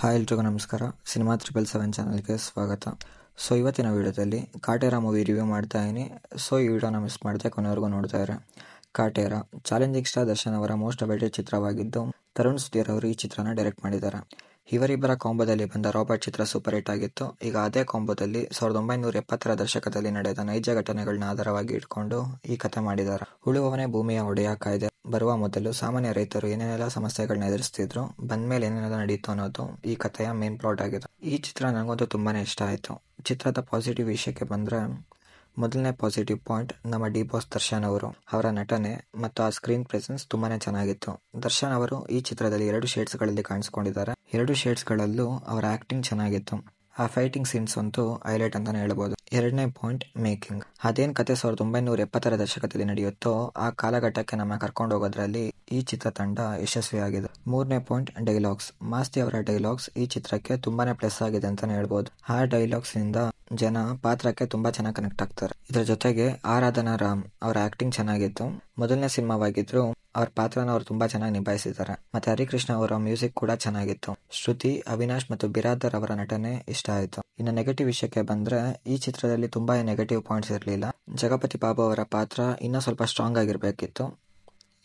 Hi ಎಲ್ರಿಗೂ ನಮಸ್ಕಾರ. Cinema 777 ಚಾನಲ್ಗೆ ಸ್ವಾಗತ. ಇವತ್ತಿನ ವಿಡಿಯೋದಲ್ಲಿ ಕಾಟೇರ ಮೂವಿ ರಿವ್ಯೂ ಮಾಡ್ತಾ ಇದ್ದೀನಿ. ಈ ವಿಡಿಯೋನ ಮಿಸ್ ಮಾಡದೆ ಕೊನೆವರೆಗೂ ನೋಡ್ತಾ ಇದ್ದಾರೆ. ಕಾಟೇರ ಚಾಲೆಂಜಿಂಗ್ ಸ್ಟಾರ್ ದರ್ಶನ್ ಅವರ ಮೋಸ್ಟ್ ಅವೈಟೆಡ್ ಚಿತ್ರವಾಗಿದ್ದು, ತರುಣ್ ಸುಧೀರ್ ಅವರು ಈ ಚಿತ್ರನ ಡೈರೆಕ್ಟ್ ಮಾಡಿದ್ದಾರೆ. ಇವರಿಬ್ಬರ ಕಾಂಬೋದಲ್ಲಿ ಬಂದ ರಾಬರ್ಟ್ ಚಿತ್ರ ಸೂಪರ್ ಹಿಟ್ ಆಗಿತ್ತು. ಈಗ ಅದೇ ಕಾಂಬೋದಲ್ಲಿ 1970ರ ದಶಕದಲ್ಲಿ ನಡೆದ ನೈಜ ಘಟನೆಗಳನ್ನ ಆಧಾರವಾಗಿ ಇಟ್ಕೊಂಡು ಈ ಕಥೆ ಮಾಡಿದ್ದಾರೆ. ಉಳುವವನೇ ಭೂಮಿಯ ಒಡೆಯ ಕಾಯ್ದೆ ಬರುವ ಮೊದಲು ಸಾಮಾನ್ಯ ರೈತರು ಏನೇನೆಲ್ಲ ಸಮಸ್ಯೆಗಳನ್ನ ಎದುರಿಸ್ತಿದ್ರು, ಬಂದ್ಮೇಲೆ ಏನೇನೆಲ್ಲ ನಡೀತು ಅನ್ನೋದು ಈ ಕಥೆಯ ಮೇನ್ ಪ್ಲಾಟ್ ಆಗಿದೆ. ಈ ಚಿತ್ರ ನನಗಂತೂ ತುಂಬಾನೇ ಇಷ್ಟ ಆಯಿತು. ಚಿತ್ರದ ಪಾಸಿಟಿವ್ ವಿಷಯಕ್ಕೆ ಬಂದರೆ, ಮೊದಲನೇ ಪಾಸಿಟಿವ್ ಪಾಯಿಂಟ್ ನಮ್ಮ ಡಿ ಬಾಸ್ ದರ್ಶನ್ ಅವರು, ಅವರ ನಟನೆ ಮತ್ತು ಆ ಸ್ಕ್ರೀನ್ ಪ್ರೆಸೆನ್ಸ್ ತುಂಬಾನೇ ಚೆನ್ನಾಗಿತ್ತು. ದರ್ಶನ್ ಅವರು ಈ ಚಿತ್ರದಲ್ಲಿ 2 ಶೇಡ್ಸ್ಗಳಲ್ಲಿ ಕಾಣಿಸ್ಕೊಂಡಿದ್ದಾರೆ. 2 ಶೇಡ್ಸ್ಗಳಲ್ಲೂ ಅವರ ಆಕ್ಟಿಂಗ್ ಚೆನ್ನಾಗಿತ್ತು. ಆ ಫೈಟಿಂಗ್ ಸೀನ್ಸ್ ಅಂತೂ ಹೈಲೈಟ್ ಅಂತಾನೆ ಹೇಳ್ಬೋದು. ಎರಡನೇ ಪಾಯಿಂಟ್ ಮೇಕಿಂಗ್. ಅದೇನ್ ಕತೆ 1970ರ ದಶಕದಲ್ಲಿ ನಡೆಯುತ್ತೋ ಆ ಕಾಲಘಟ್ಟಕ್ಕೆ ನಮ್ಮ ಕರ್ಕೊಂಡು ಹೋಗೋದ್ರಲ್ಲಿ ಈ ಚಿತ್ರತಂಡ ಯಶಸ್ವಿಯಾಗಿದೆ. ಮೂರನೇ ಪಾಯಿಂಟ್ ಡೈಲಾಗ್ಸ್. ಮಾಸ್ತಿ ಅವರ ಡೈಲಾಗ್ಸ್ ಈ ಚಿತ್ರಕ್ಕೆ ತುಂಬಾನೇ ಪ್ಲಸ್ ಆಗಿದೆ ಅಂತಾನೆ ಹೇಳ್ಬೋದು. ಆ ಡೈಲಾಗ್ಸ್ ನಿಂದ ಜನ ಪಾತ್ರಕ್ಕೆ ತುಂಬಾ ಚೆನ್ನಾಗಿ ಕನೆಕ್ಟ್ ಆಗ್ತಾರೆ. ಇದರ ಜೊತೆಗೆ ಆರಾಧನಾ ರಾಮ್ ಅವರ ಆಕ್ಟಿಂಗ್ ಚೆನ್ನಾಗಿತ್ತು. ಮೊದಲನೇ ಸಿನಿಮಾವಾಗಿದ್ರು ಅವ್ರ ಪಾತ್ರನ ಅವ್ರು ತುಂಬಾ ಚೆನ್ನಾಗಿ ನಿಭಾಯಿಸಿದ್ದಾರೆ. ಮತ್ತೆ ಹರಿಕೃಷ್ಣ ಅವರ ಮ್ಯೂಸಿಕ್ ಕೂಡ ಚೆನ್ನಾಗಿತ್ತು. ಶ್ರುತಿ, ಅವಿನಾಶ್ ಮತ್ತು ಬಿರಾದರ್ ಅವರ ನಟನೆ ಇಷ್ಟ ಆಯ್ತು. ಇನ್ನು ನೆಗೆಟಿವ್ ವಿಷಯಕ್ಕೆ ಬಂದ್ರೆ, ಈ ಚಿತ್ರದಲ್ಲಿ ತುಂಬಾ ನೆಗೆಟಿವ್ ಪಾಯಿಂಟ್ಸ್ ಇರಲಿಲ್ಲ. ಜಗಪತಿ ಬಾಬು ಅವರ ಪಾತ್ರ ಇನ್ನೂ ಸ್ವಲ್ಪ ಸ್ಟ್ರಾಂಗ್ ಆಗಿರ್ಬೇಕಿತ್ತು.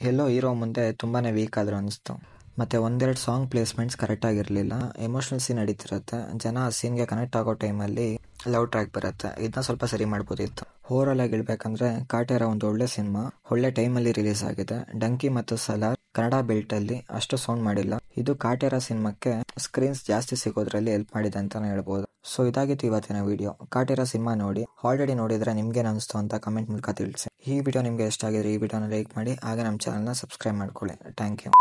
ಎಲ್ಲೋ ಹೀರೋ ಮುಂದೆ ತುಂಬಾನೇ ವೀಕ್ ಆದ್ರು ಅನಿಸ್ತು. ಮತ್ತೆ ಒಂದೆರಡು ಸಾಂಗ್ ಪ್ಲೇಸ್ಮೆಂಟ್ಸ್ ಕರೆಕ್ಟ್ ಆಗಿರ್ಲಿಲ್ಲ. ಎಮೋಷನಲ್ ಸೀನ್ ನಡೀತಿರುತ್ತೆ, ಜನ ಆ ಸೀನ್ಗೆ ಕನೆಕ್ಟ್ ಆಗೋ ಟೈಮಲ್ಲಿ ಲವ್ ಟ್ರ್ಯಾಕ್ ಬರುತ್ತೆ. ಇದನ್ನ ಸ್ವಲ್ಪ ಸರಿ ಮಾಡ್ಬೋದಿತ್ತು. ಓವರಾಲ್ ಆಗಿ ಹೇಳ್ಬೇಕಂದ್ರೆ ಕಾಟೇರ ಒಂದು ಒಳ್ಳೆ ಸಿನಿಮಾ, ಒಳ್ಳೆ ಟೈಮಲ್ಲಿ ರಿಲೀಸ್ ಆಗಿದೆ. ಡಂಕಿ ಮತ್ತು ಸಲಾರ್ ಕನ್ನಡ ಬೆಲ್ಟ್ ಅಲ್ಲಿ ಅಷ್ಟು ಸೌಂಡ್ ಮಾಡಿಲ್ಲ. ಇದು ಕಾಟೇರ ಸಿನಿಮಾಕ್ಕೆ ಸ್ಕ್ರೀನ್ಸ್ ಜಾಸ್ತಿ ಸಿಗೋದ್ರಲ್ಲಿ ಹೆಲ್ಪ್ ಮಾಡಿದೆ ಅಂತಾನೆ ಹೇಳ್ಬೋದು. ಇದಾಗಿತ್ತು ಇವತ್ತಿನ ವಿಡಿಯೋ. ಕಾಟೇರ ಸಿನಿಮಾ ನೋಡಿ, ಆಲ್ರೆಡಿ ನೋಡಿದ್ರೆ ನಿಮ್ಗೆ ಅನಿಸ್ತು ಅಂತ ಕಮೆಂಟ್ ಮೂಲಕ ತಿಳಿಸಿ. ಈ ವಿಡಿಯೋ ನಿಮ್ಗೆ ಇಷ್ಟ ಆಗಿದ್ರೆ ಈ ವಿಡಿಯೋನ ಲೈಕ್ ಮಾಡಿ, ಹಾಗೆ ನಮ್ಮ ಚಾನಲ್ನ ಸಬ್ಸ್ಕ್ರೈಬ್ ಮಾಡ್ಕೊಳ್ಳಿ. Thank you.